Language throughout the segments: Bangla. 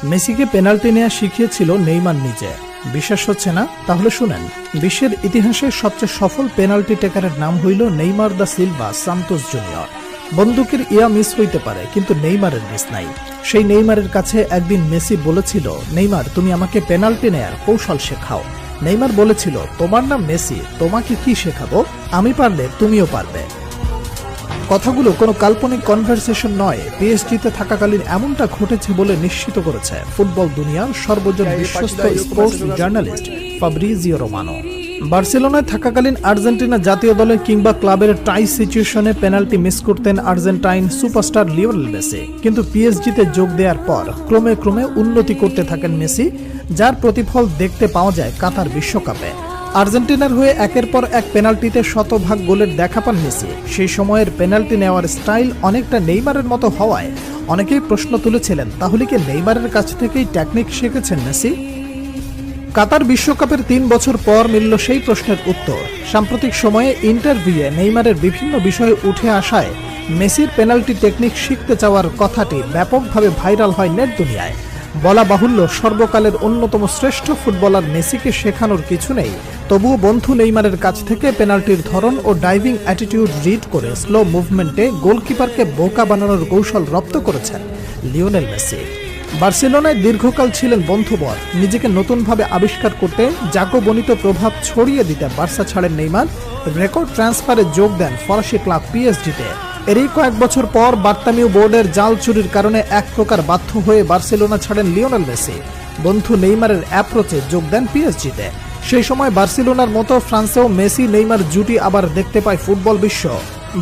মেসিকে পেনাল্টি নেওয়া শিখিয়েছিল নেইমার নিজে। বিশ্বাস হচ্ছে না? তাহলে শুনেন। বিশ্বের ইতিহাসে সবচেয়ে সফল পেনাল্টি টেকারের নাম হইল Neymar da Silva Santos junior. বন্দুকের ইয়া মিস হইতে পারে, কিন্তু নেইমারের মিস নাই। সেই নেইমারের কাছে একদিন মেসি বলেছিল, নেইমার তুমি আমাকে পেনাল্টি নেয়ার কৌশল শেখাও। নেইমার বলেছিল, তোমার নাম মেসি, তোমাকে কি শেখাবো? আমি পারলে তুমিও পারবে। কথাগুলো কোনো কাল্পনিক কনভারসেশন নয়, পিএসজিতে থাকাকালীন এমনটা ঘটেছে বলে নিশ্চিত করেছে ফুটবল দুনিয়ার সর্বজন বিশ্বস্ত স্পোর্টস জার্নালিস্ট ফাব্রিজিও রোমানো। বার্সেলোনায় থাকাকালীন আর্জেন্টিনা জাতীয় দলে কিংবা ক্লাবের টাই সিচুয়েশনে পেনাল্টি মিস করতেন আর্জেন্টাইন সুপারস্টার লিওনেল মেসি। কিন্তু পিএসজিতে যোগ দেওয়ার পর ক্রমে ক্রমে উন্নতি করতে থাকেন মেসি, যার প্রতিফল দেখতে পাওয়া যায় কাতার বিশ্বকাপে। আর্জেন্টিনার হয়ে একের পর এক পেনাল্টিতে শতভাগ গোলের দেখা পান মেসি। সেই সময়ের পেনাল্টি নেওয়ার স্টাইল অনেকটা নেইমারের মতো হওয়ায় অনেকেই প্রশ্ন তুলেছিলেন, তাহলে কি নেইমারের কাছ থেকেই টেকনিক শিখেছেন মেসি? কাতার বিশ্বকাপের 3 বছর পর মিলল সেই প্রশ্নের উত্তর। সাম্প্রতিক সময়ে ইন্টারভিউয়ে নেইমারের বিভিন্ন বিষয়ে উঠে আসায় মেসির পেনাল্টি টেকনিক শিখতে চাওয়ার কথাটি ব্যাপকভাবে ভাইরাল হয় নেট দুনিয়ায়। বলা বাহুল্য, সর্বকালের অন্যতম শ্রেষ্ঠ ফুটবলার মেসিকে শেখানোর কিছু নেই, তবুও বন্ধু নেইমারের কাছ থেকে পেনাল্টির ধরন ও ডাইভিং অ্যাটিটিউড রিড করে স্লো মুভমেন্টে গোলকিপারকে বোকা বানানোর কৌশল রপ্ত করেছেন লিওনেল মেসি। বার্সেলোনায় দীর্ঘকাল ছিলেন বন্ধুবর। নিজেকে নতুনভাবে আবিষ্কার করতে জাগবনিত প্রভাব ছড়িয়ে দিতে বার্সা ছাড়েন নেইমার। রেকর্ড ট্রান্সফারে যোগ দেন ফরাসি ক্লাব পিএসজিতে। এরই কয়েক বছর পর বার্তামিউ বোর্ডের জাল চুরির কারণে এক প্রকার বাধ্য হয়ে বার্সেলোনা ছাড়েন লিওনেল মেসি। বন্ধু নেইমারের অ্যাপ্রোচে যোগ দেন পিএসজিতে। সেই সময় বার্সেলোনার মতো ফ্রান্সেও মেসি নেইমার জুটি আবার দেখতে পায় ফুটবল বিশ্ব।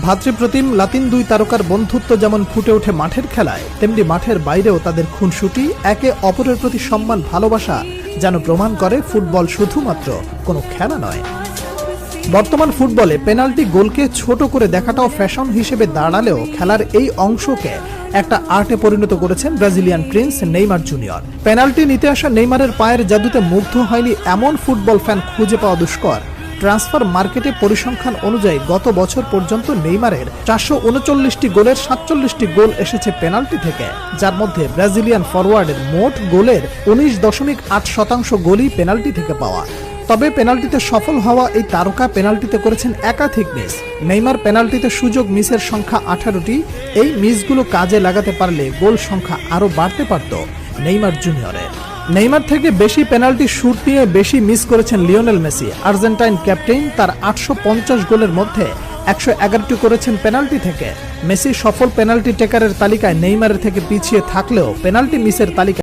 ভাতৃপ্রতিম লাতিন দুই তারকার বন্ধুত্ব যেমন ফুটে ওঠে মাঠের খেলায়, তেমনি মাঠের বাইরেও তাদের খুনসুটি, একে অপরের প্রতি সম্মান, ভালোবাসা যেন প্রমাণ করে ফুটবল শুধুমাত্র কোনো খেলা নয়। বর্তমান ফুটবলে পেনাল্টি গোলকে ছোট করে দেখাটাও ফ্যাশন হিসেবে দাঁড়ালেও খেলার এই অংশকে একটা আর্টে পরিণত করেছেন Brazilian Prince Neymar junior. Penalty নিতে আসা নেইমারের পায়ের জাদুতে মুগ্ধ হয়নি এমন ফুটবল ফ্যান খুঁজে পাওয়া দুষ্কর। ট্রান্সফার মার্কেটে পরিসংখ্যান অনুযায়ী গত বছর পর্যন্ত নেইমারের 439টি গোলের 47টি গোল এসেছে পেনাল্টি থেকে, যার মধ্যে ব্রাজিলিয়ান ফরওয়ার্ডের মোট গোলের 19.8% গোলই পেনাল্টি থেকে পাওয়া। তবে পেনাল্টিতে সফল হওয়া এই তারকা পেনাল্টিতে করেছেন একাধিক মিস। নেইমার পেনাল্টিতে সুযোগ মিসের সংখ্যা 18টি। এই মিসগুলো কাজে লাগাতে পারলে গোল সংখ্যা আরও বাড়তে পারত নেইমার জুনিয়রের। নেইমার থেকে বেশি পেনাল্টি শুট নিয়ে বেশি মিস করেছেন লিওনেল মেসি। আর্জেন্টাইন ক্যাপ্টেন তার 850 গোলের মধ্যে 111টি করেছেন পেনাল্টি থেকে। মেসি সফল পেনাল্টি টেকারের তালিকায় নেইমারের থেকে পিছিয়ে থাকলেও পেনাল্টি মিসের তালিকায়